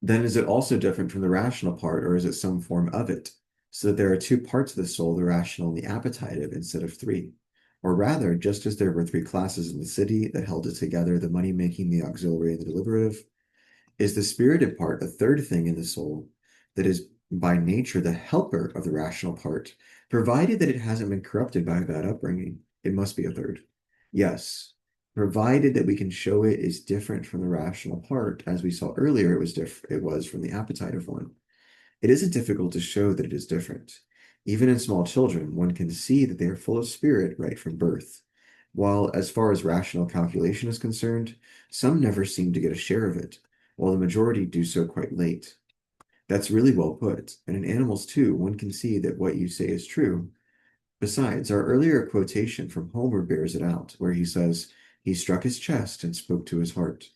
Then is it also different from the rational part, or is it some form of it? So that there are two parts of the soul, the rational and the appetitive, instead of three. Or rather, just as there were three classes in the city that held it together, the money-making, the auxiliary, and the deliberative, is the spirited part a third thing in the soul that is by nature the helper of the rational part, provided that it hasn't been corrupted by a bad upbringing? It must be a third. Yes, provided that we can show it is different from the rational part, as we saw earlier, it was from the appetitive one. It isn't difficult to show that it is different. Even in small children, one can see that they are full of spirit right from birth. while as far as rational calculation is concerned, some never seem to get a share of it, while the majority do so quite late. That's really well put, and in animals too, one can see that what you say is true. Besides, our earlier quotation from Homer bears it out, where he says, he struck his chest and spoke to his heart.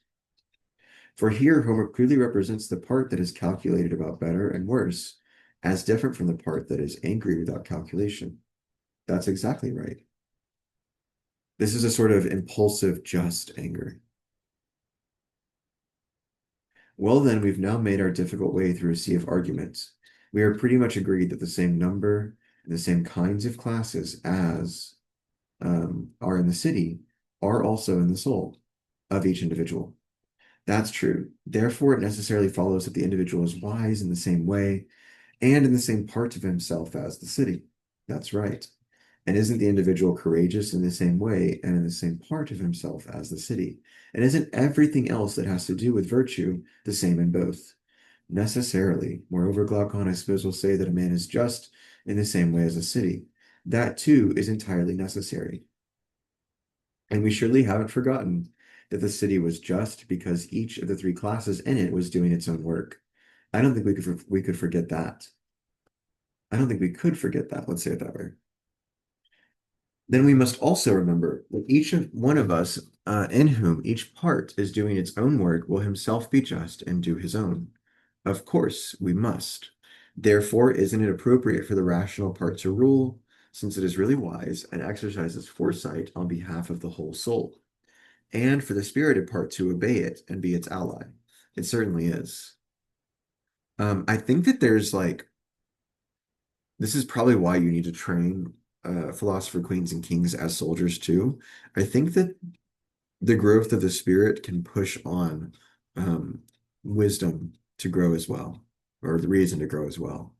For here, Homer clearly represents the part that is calculated about better and worse, as different from the part that is angry without calculation. That's exactly right. This is a sort of impulsive, just anger. Well, then, we've now made our difficult way through a sea of arguments. We are pretty much agreed that the same number and the same kinds of classes as are in the city are also in the soul of each individual. That's true. Therefore, it necessarily follows that the individual is wise in the same way and in the same part of himself as the city. That's right. And isn't the individual courageous in the same way and in the same part of himself as the city? And isn't everything else that has to do with virtue the same in both? Necessarily. Moreover, Glaucon, I suppose, will say that a man is just in the same way as a city. That too is entirely necessary. And we surely haven't forgotten that the city was just because each of the three classes in it was doing its own work. I don't think we could forget that. I don't think we could forget that. Let's say it that way. Then we must also remember that each of one of us, in whom each part is doing its own work, will himself be just and do his own. Of course, we must. Therefore, isn't it appropriate for the rational part to rule, since it is really wise and exercises foresight on behalf of the whole soul, and for the spirited part to obey it and be its ally? It certainly is. I think that there's like this is probably why you need to train philosopher queens and kings as soldiers too. I think that the growth of the spirit can push on um, wisdom to grow as well, or the reason to grow as well.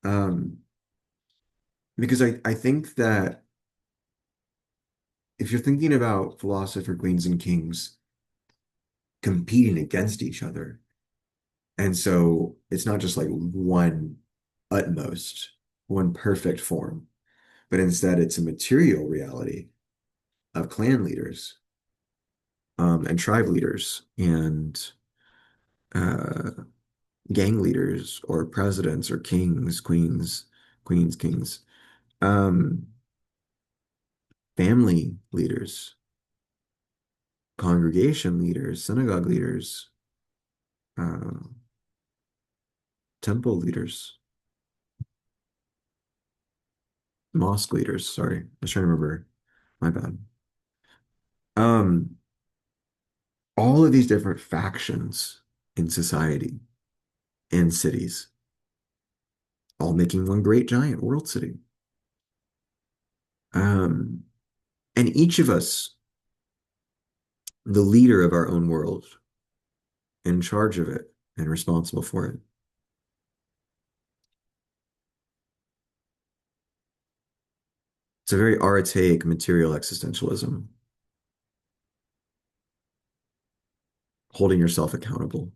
Um, because I think that if you're thinking about philosopher queens and kings competing against each other, and so it's not just like one utmost, one perfect form, but instead it's a material reality of clan leaders and tribe leaders and uh, gang leaders or presidents or kings, queens, kings, um, family leaders, congregation leaders, synagogue leaders, uh, temple leaders, mosque leaders. Sorry, I was trying to remember. My bad. Um, all of these different factions in society and cities, all making one great giant world city. Um, and each of us, the leader of our own world, in charge of it and responsible for it. It's a very archaic material existentialism, holding yourself accountable,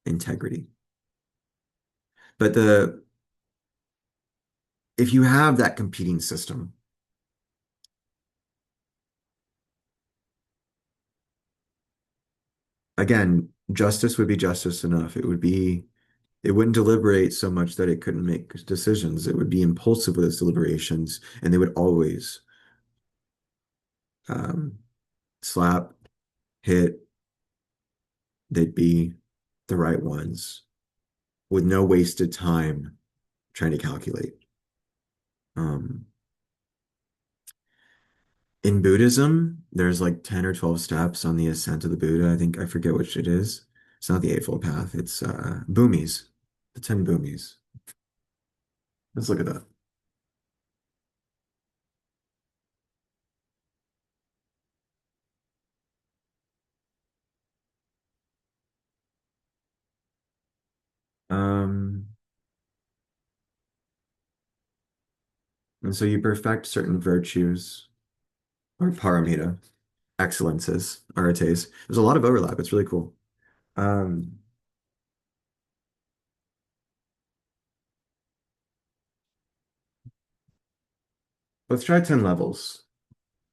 integrity. But the if you have that competing system, again, justice would be justice enough. It wouldn't deliberate so much that it couldn't make decisions. It would be impulsive with its deliberations, and they would always um, slap, hit, they'd be the right ones with no wasted time trying to calculate. Um, in Buddhism, there's like 10 or 12 steps on the ascent of the Buddha. I think I forget which it is. It's not the Eightfold Path. It's Bhumis, the 10 Bhumis. Let's look at that. Um, and so you perfect certain virtues or paramita, excellences, aretes. There's a lot of overlap. It's really cool. Um, let's try 10 levels.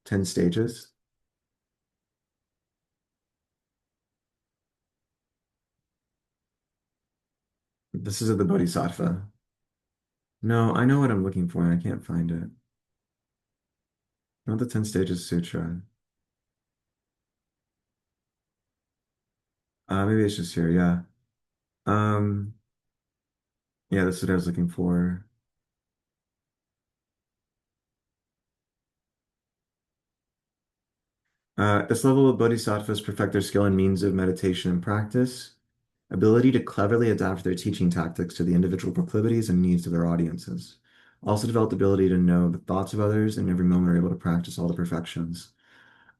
10 stages. This is of the Bodhisattva. No, I know what I'm looking for and I can't find it. Not the 10 Stages Sutra. Maybe it's just here, yeah. Um, yeah, this is what I was looking for. This level of bodhisattvas perfect their skill and means of meditation and practice, ability to cleverly adapt their teaching tactics to the individual proclivities and needs of their audiences. Also develop the ability to know the thoughts of others and every moment are able to practice all the perfections.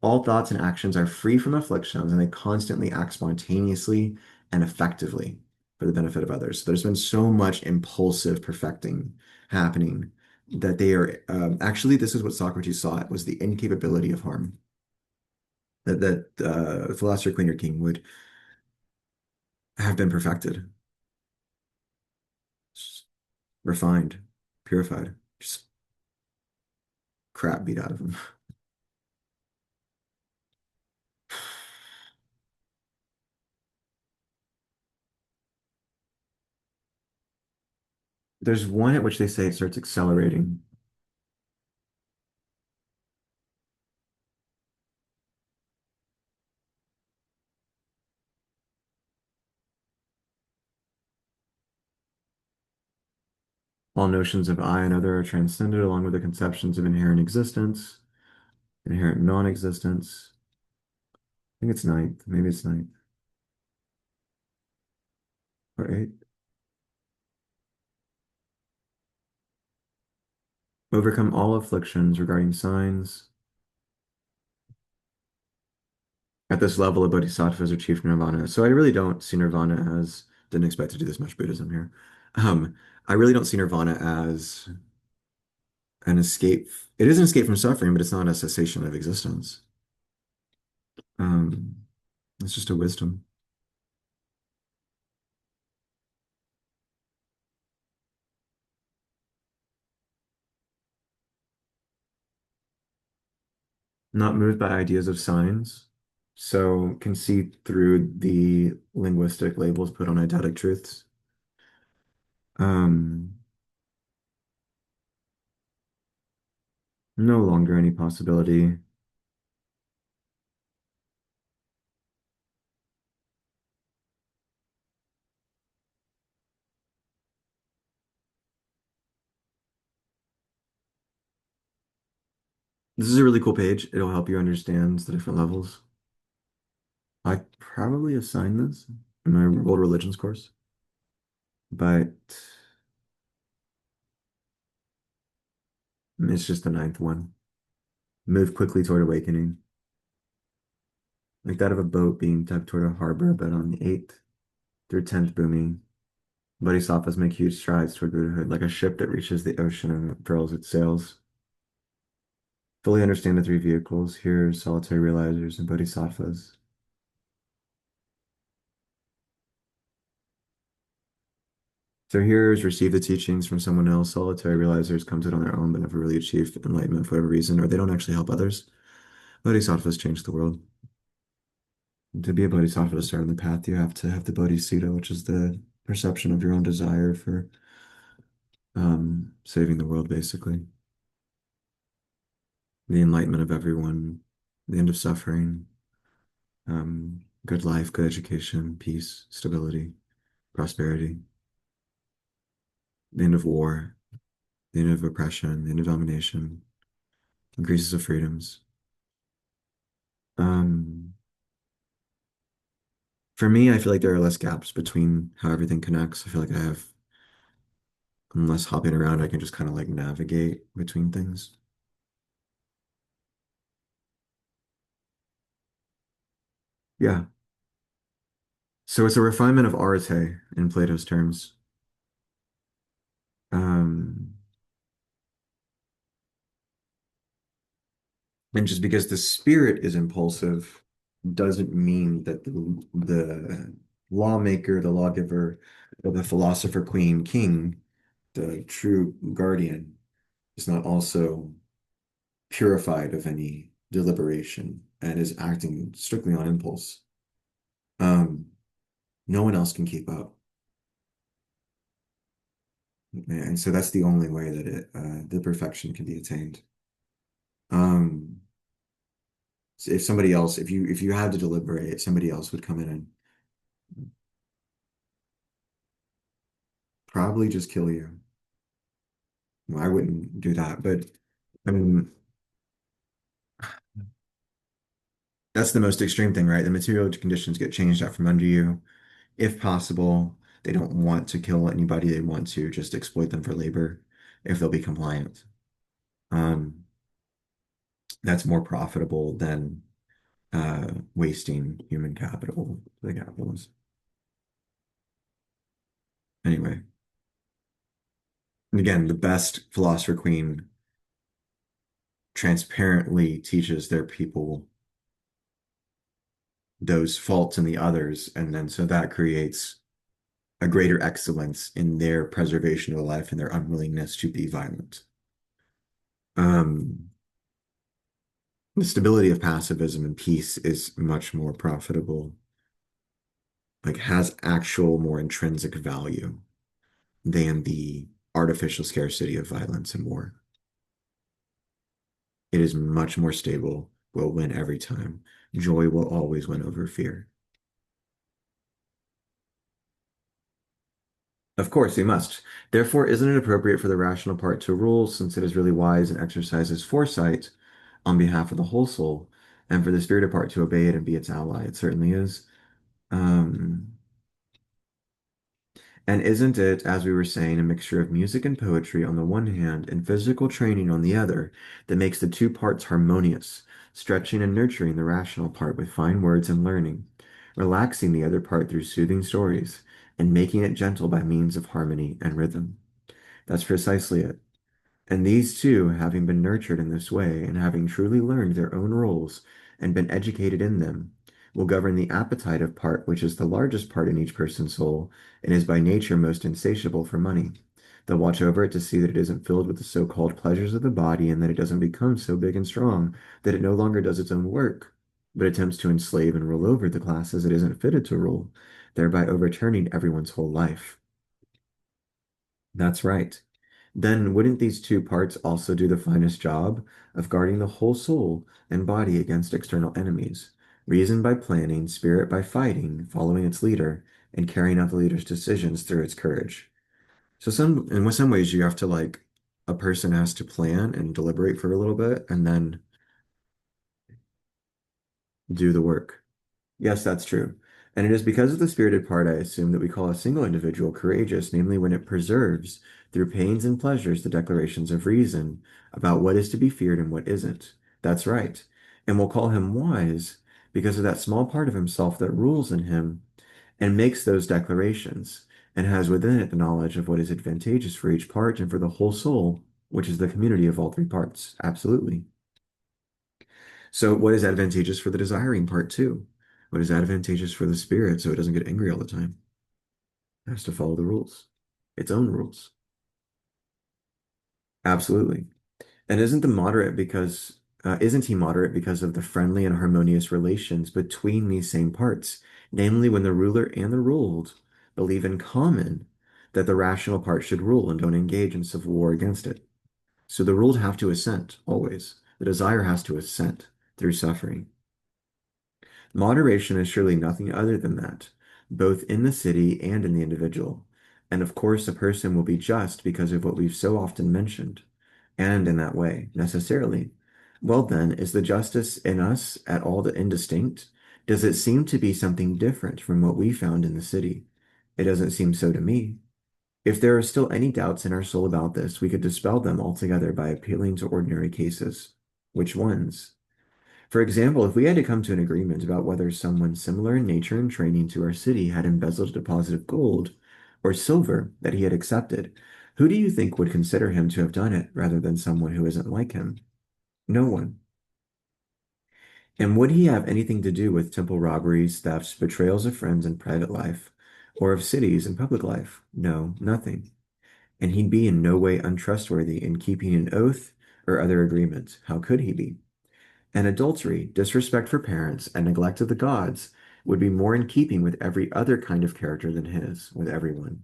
All thoughts and actions are free from afflictions, and they constantly act spontaneously and effectively for the benefit of others. So there's been so much impulsive perfecting happening that they are actually, this is what Socrates saw. It was the incapability of harm that philosopher Queen or King would have been perfected, just refined, purified, just crap beat out of them. There's one at which they say it starts accelerating. All notions of I and other are transcended along with the conceptions of inherent existence, inherent non-existence. I think it's ninth. Maybe it's ninth or eighth. Overcome all afflictions regarding signs. At this level, a bodhisattva has achieved nirvana. So I really don't see nirvana as, didn't expect to do this much Buddhism here. Um, I really don't see nirvana as an escape. It is an escape from suffering, but it's not a cessation of existence. Um, it's just a wisdom. Not moved by ideas of signs, so can see through the linguistic labels put on eidetic truths. Um, no longer any possibility. This is a really cool page. It'll help you understand the different levels. I probably assigned this in my world religions course, but it's just the ninth one. Move quickly toward awakening, like that of a boat being tugged toward a harbor, but on the eighth through 10th booming. Bodhisattvas make huge strides toward Buddhahood, like a ship that reaches the ocean and furls its sails. Fully understand the three vehicles, hearers, solitary realizers, and bodhisattvas. So hearers receive the teachings from someone else, solitary realizers come to it on their own but never really achieve enlightenment for whatever reason, or they don't actually help others. Bodhisattvas change the world. To be a bodhisattva to start on the path, you have to have the bodhicitta, which is the perception of your own desire for saving the world, basically. The enlightenment of everyone, the end of suffering, good life, good education, peace, stability, prosperity, the end of war, the end of oppression, the end of domination, increases of freedoms. Um, for me, I feel like there are less gaps between how everything connects. I feel like I'm less hopping around. I can just kind of like navigate between things. Yeah. So it's a refinement of arete in Plato's terms. Um, and just because the spirit is impulsive doesn't mean that the lawmaker, the lawgiver, or the philosopher, queen, king, the true guardian, is not also purified of any deliberation and is acting strictly on impulse, um, no one else can keep up. And so that's the only way that the perfection can be attained. Um, so if somebody else, if you had to deliberate, somebody else would come in and probably just kill you. Well, I wouldn't do that, but I mean, that's the most extreme thing, right? The material conditions get changed out from under you. If possible, they don't want to kill anybody. They want to just exploit them for labor if they'll be compliant. Um, that's more profitable than wasting human capital to the capitalists. Anyway, and again, the best philosopher queen transparently teaches their people those faults in the others, and then so that creates a greater excellence in their preservation of the life and their unwillingness to be violent. Um, the stability of pacifism and peace is much more profitable, like has actual more intrinsic value than the artificial scarcity of violence and war. It is much more stable, will win every time. Joy will always win over fear. Of course, they must. Therefore, isn't it appropriate for the rational part to rule, since it is really wise and exercises foresight on behalf of the whole soul, and for the spirited part to obey it and be its ally? It certainly is. Um, and isn't it, as we were saying, a mixture of music and poetry on the one hand and physical training on the other that makes the two parts harmonious, stretching and nurturing the rational part with fine words and learning, relaxing the other part through soothing stories, and making it gentle by means of harmony and rhythm? That's precisely it. And these two, having been nurtured in this way, and having truly learned their own roles and been educated in them, will govern the appetite of part which is the largest part in each person's soul, and is by nature most insatiable for money. They'll watch over it to see that it isn't filled with the so-called pleasures of the body, and that it doesn't become so big and strong that it no longer does its own work, but attempts to enslave and rule over the classes it isn't fitted to rule, thereby overturning everyone's whole life. That's right. Then wouldn't these two parts also do the finest job of guarding the whole soul and body against external enemies? Reason by planning, spirit by fighting, following its leader, and carrying out the leader's decisions through its courage. So in some ways you have to like a person has to plan and deliberate for a little bit and then do the work. Yes, that's true. And it is because of the spirited part, I assume, that we call a single individual courageous, namely when it preserves, through pains and pleasures, the declarations of reason about what is to be feared and what isn't. That's right. And we'll call him wise because of that small part of himself that rules in him and makes those declarations and has within it the knowledge of what is advantageous for each part and for the whole soul, which is the community of all three parts. Absolutely. So what is advantageous for the desiring part too? What is advantageous for the spirit so it doesn't get angry all the time? It has to follow the rules, its own rules. Absolutely. And isn't he moderate because of the friendly and harmonious relations between these same parts, namely when the ruler and the ruled believe in common that the rational part should rule and don't engage in civil war against it. So the ruled have to assent always. The desire has to assent through suffering. Moderation is surely nothing other than that, both in the city and in the individual. And of course, a person will be just because of what we've so often mentioned, and in that way, necessarily. Well, then, is the justice in us at all the indistinct? Does it seem to be something different from what we found in the city? It doesn't seem so to me. If there are still any doubts in our soul about this, we could dispel them altogether by appealing to ordinary cases. Which ones? For example, if we had to come to an agreement about whether someone similar in nature and training to our city had embezzled a deposit of gold or silver that he had accepted, who do you think would consider him to have done it rather than someone who isn't like him? No one. And would he have anything to do with temple robberies, thefts, betrayals of friends in private life, or of cities in public life? No, nothing. And he'd be in no way untrustworthy in keeping an oath or other agreement. How could he be? And adultery, disrespect for parents, and neglect of the gods would be more in keeping with every other kind of character than his, with everyone.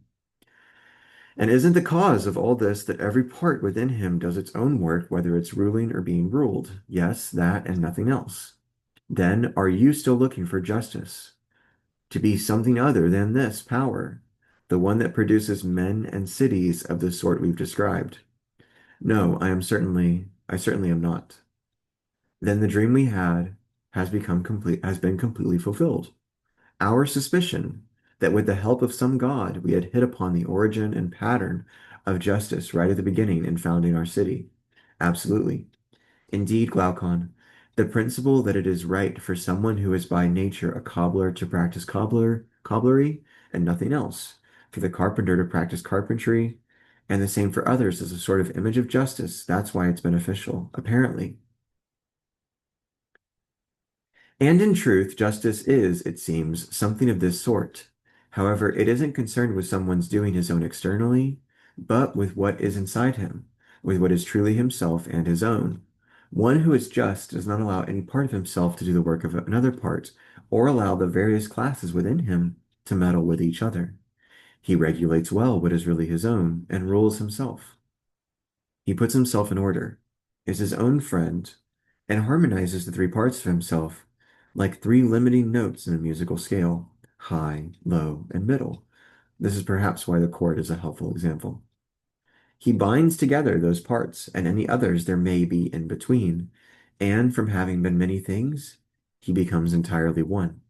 And isn't the cause of all this that every part within him does its own work, whether it's ruling or being ruled? Yes, that and nothing else. Then are you still looking for justice? To be something other than this power, the one that produces men and cities of the sort we've described? No, I certainly am not. Then the dream we had has been completely fulfilled. Our suspicion that with the help of some god we had hit upon the origin and pattern of justice right at the beginning in founding our city. Absolutely. Indeed, Glaucon, the principle that it is right for someone who is by nature a cobbler to practice cobblery and nothing else, for the carpenter to practice carpentry, and the same for others as a sort of image of justice. That's why it's beneficial, apparently. And in truth, justice is, it seems, something of this sort. However, it isn't concerned with someone's doing his own externally, but with what is inside him, with what is truly himself and his own. One who is just does not allow any part of himself to do the work of another part, or allow the various classes within him to meddle with each other. He regulates well what is really his own, and rules himself. He puts himself in order, is his own friend, and harmonizes the three parts of himself like three limiting notes in a musical scale, high, low, and middle. This is perhaps why the chord is a helpful example. He binds together those parts and any others there may be in between, and from having been many things, he becomes entirely one,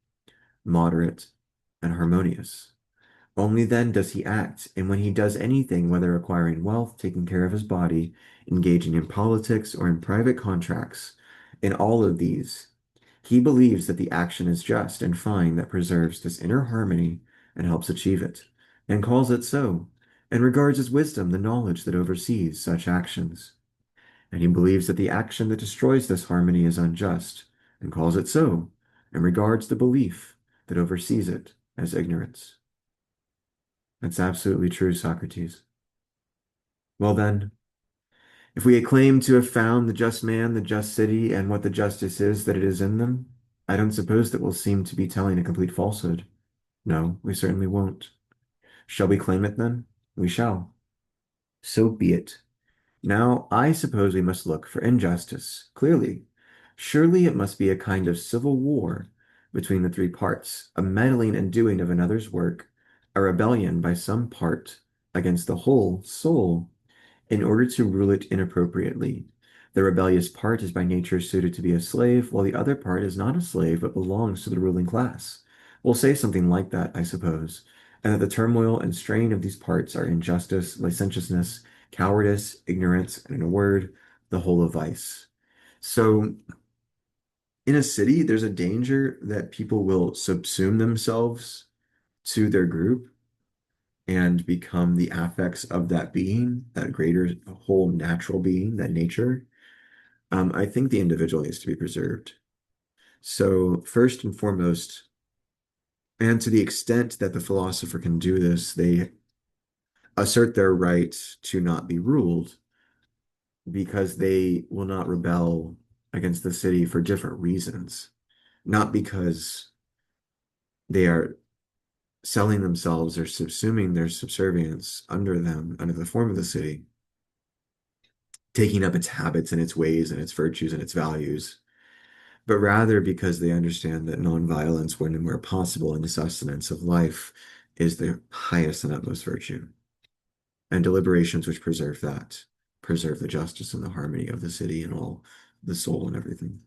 moderate and harmonious. Only then does he act, and when he does anything, whether acquiring wealth, taking care of his body, engaging in politics, or in private contracts, in all of these, he believes that the action is just and fine that preserves this inner harmony and helps achieve it, and calls it so, and regards as wisdom the knowledge that oversees such actions. And he believes that the action that destroys this harmony is unjust, and calls it so, and regards the belief that oversees it as ignorance. That's absolutely true, Socrates. Well then, if we claim to have found the just man, the just city, and what the justice is that it is in them, I don't suppose that we'll seem to be telling a complete falsehood. No, we certainly won't. Shall we claim it then? We shall. So be it. Now, I suppose we must look for injustice, clearly. Surely it must be a kind of civil war between the three parts, a meddling and doing of another's work, a rebellion by some part against the whole soul in order to rule it inappropriately. The rebellious part is by nature suited to be a slave, while the other part is not a slave but belongs to the ruling class. We'll say something like that, I suppose, and that the turmoil and strain of these parts are injustice, licentiousness, cowardice, ignorance, and in a word, the whole of vice. So, in a city, there's a danger that people will subsume themselves to their group and become the affects of that being, that greater whole natural being, that nature. I think the individual needs to be preserved. So, first and foremost, and to the extent that the philosopher can do this, they assert their right to not be ruled because they will not rebel against the city for different reasons, not because they are selling themselves or subsuming their subservience under them, under the form of the city, taking up its habits and its ways and its virtues and its values, but rather because they understand that nonviolence, when and where possible in the sustenance of life, is the highest and utmost virtue. And deliberations which preserve that, preserve the justice and the harmony of the city and all the soul and everything.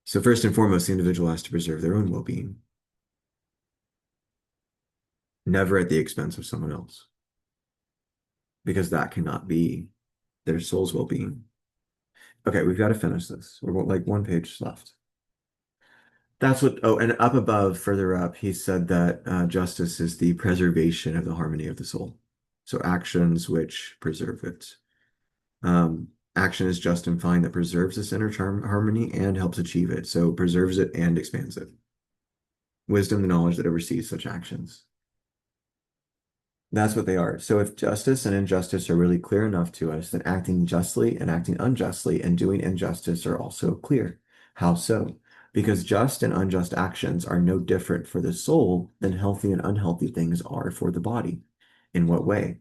So first and foremost, the individual has to preserve their own well-being, never at the expense of someone else, because that cannot be their soul's well-being. Okay, we've got to finish this. We're like one page left. That's what, oh, and up above, further up, he said that justice is the preservation of the harmony of the soul. So actions which preserve it. Action is just and fine that preserves this inner harmony and helps achieve it. So preserves it and expands it. Wisdom, the knowledge that oversees such actions. Well, then, if we claim to have found the just man, the just city, and what the justice is that it is in them, I don't suppose that we'll seem to be telling a complete falsehood. No, we certainly won't. Shall we claim it then? We shall. So be it. Now, I suppose we must look for injustice, clearly. Surely it must be a kind of civil war between the three parts, a meddling and doing of another's work, a rebellion by some part against the whole soul in order to rule it inappropriately. The rebellious part is by nature suited to be a slave, while the other part is not a slave but belongs to the ruling class. And in all of these, he believes that the action is just and fine that preserves this inner harmony and helps achieve it. That's what they are. So if justice and injustice are really clear enough to us, then acting justly and acting unjustly and doing injustice are also clear. How so? Because just and unjust actions are no different for the soul than healthy and unhealthy things are for the body. In what way?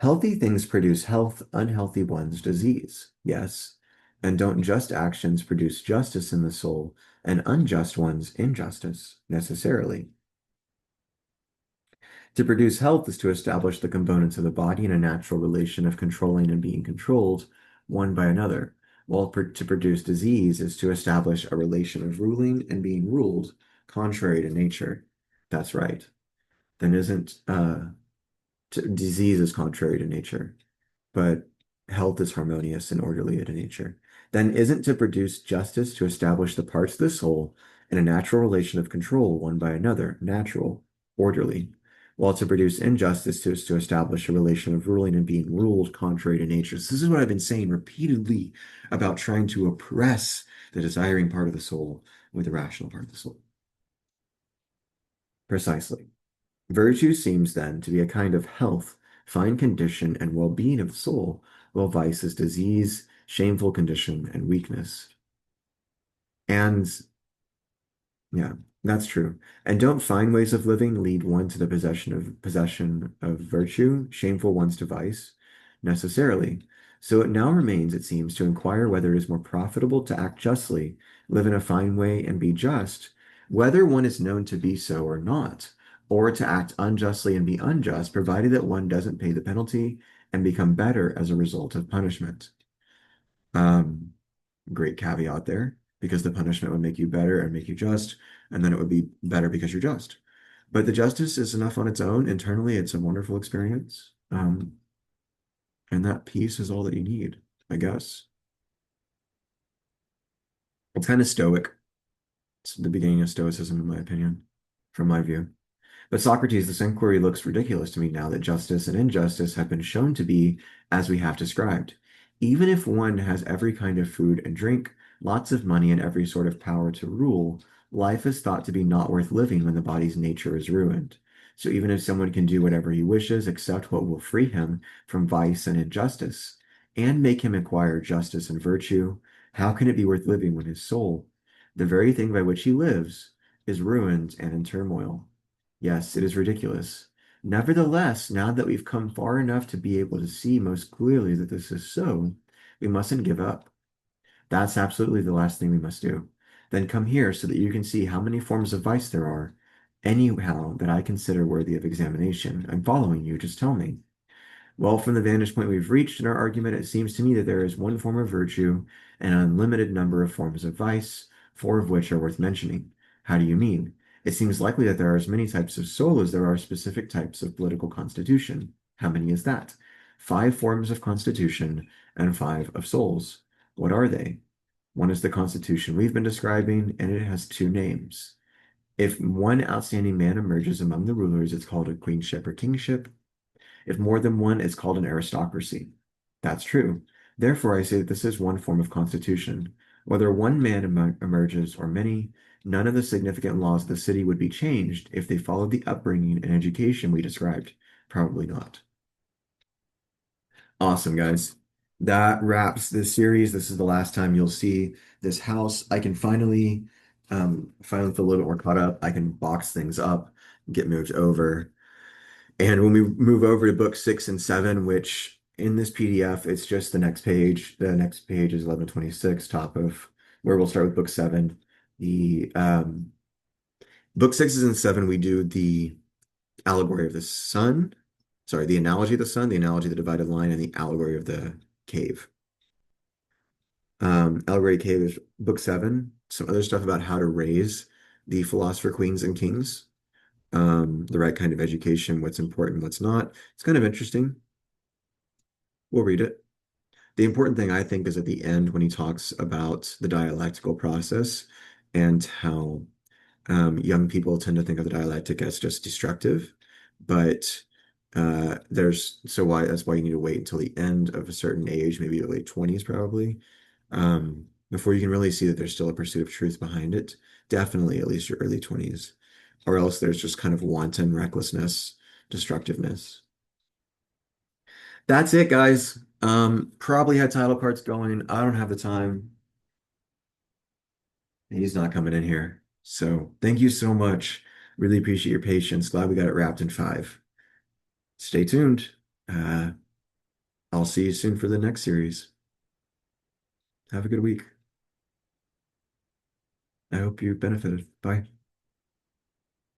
Healthy things produce health, unhealthy ones disease. Yes. And don't just actions produce justice in the soul, and unjust ones injustice, necessarily? To produce health is to establish the components of the body in a natural relation of controlling and being controlled, one by another, while to produce disease is to establish a relation of ruling and being ruled, contrary to nature. That's right. Then isn't disease is contrary to nature, but health is harmonious and orderly to nature. Then isn't to produce justice to establish the parts of the soul in a natural relation of control one by another, natural, orderly, while to produce injustice is to establish a relation of ruling and being ruled contrary to nature. So this is what I've been saying repeatedly about trying to oppress the desiring part of the soul with the rational part of the soul. Precisely. Virtue seems then to be a kind of health, fine condition, and well-being of the soul, while vice is disease, shameful condition, and weakness. And yeah, that's true. And don't fine ways of living lead one to the possession of virtue, shameful ones to vice, necessarily. So it now remains, it seems, to inquire whether it is more profitable to act justly, live in a fine way, and be just, whether one is known to be so or not, or to act unjustly and be unjust, provided that one doesn't pay the penalty and become better as a result of punishment. Um, Great caveat there, because the punishment would make you better and make you just, and then it would be better because you're just. But the justice is enough on its own. Internally, it's a wonderful experience. And that peace is all that you need, I guess. It's kind of stoic. It's the beginning of stoicism, in my opinion, from my view. But Socrates, this inquiry looks ridiculous to me now that justice and injustice have been shown to be as we have described. Even if one has every kind of food and drink, lots of money, and every sort of power to rule, life is thought to be not worth living when the body's nature is ruined. So even if someone can do whatever he wishes, except what will free him from vice and injustice, and make him acquire justice and virtue, how can it be worth living when his soul, the very thing by which he lives, is ruined and in turmoil? Yes, it is ridiculous. Nevertheless, now that we've come far enough to be able to see most clearly that this is so, we mustn't give up. That's absolutely the last thing we must do. Then come here so that you can see how many forms of vice there are, anyhow, that I consider worthy of examination. I'm following you, just tell me. Well, from the vantage point we've reached in our argument, it seems to me that there is one form of virtue and an unlimited number of forms of vice, four of which are worth mentioning. How do you mean? It seems likely that there are as many types of soul as there are specific types of political constitution. How many is that? Five forms of constitution and five of souls. What are they? One is the constitution we've been describing, and it has two names. If one outstanding man emerges among the rulers, it's called a queenship or kingship. If more than one, it's called an aristocracy. That's true. Therefore, I say that this is one form of constitution. Whether one man emerges or many, none of the significant laws of the city would be changed if they followed the upbringing and education we described. Probably not. Awesome, guys. That wraps this series. This is the last time you'll see this house. I can finally feel a little bit more caught up. I can box things up, get moved over. And when we move over to book 6 and 7, which in this PDF, it's just the next page. The next page is 1126, top of where we'll start with book 7. The book 6 and 7, we do the allegory of the sun. Sorry, the analogy of the sun, the analogy of the divided line, and the allegory of the cave. Allegory cave is book 7. Some other stuff about how to raise the philosopher queens and kings. The right kind of education, what's important, what's not. It's kind of interesting. We'll read it. The important thing, I think, is at the end when he talks about the dialectical process and how young people tend to think of the dialectic as just destructive. But that's why you need to wait until the end of a certain age, maybe your late 20s probably, before you can really see that there's still a pursuit of truth behind it. Definitely at least your early 20s, or else there's just kind of wanton recklessness destructiveness. That's it, guys. Probably had title cards going. I don't have the time. He's not coming in here. So thank you so much. Really appreciate your patience. Glad we got it wrapped in 5. Stay tuned. Uh, I'll see you soon for the next series. Have a good week. I hope you benefited. Bye.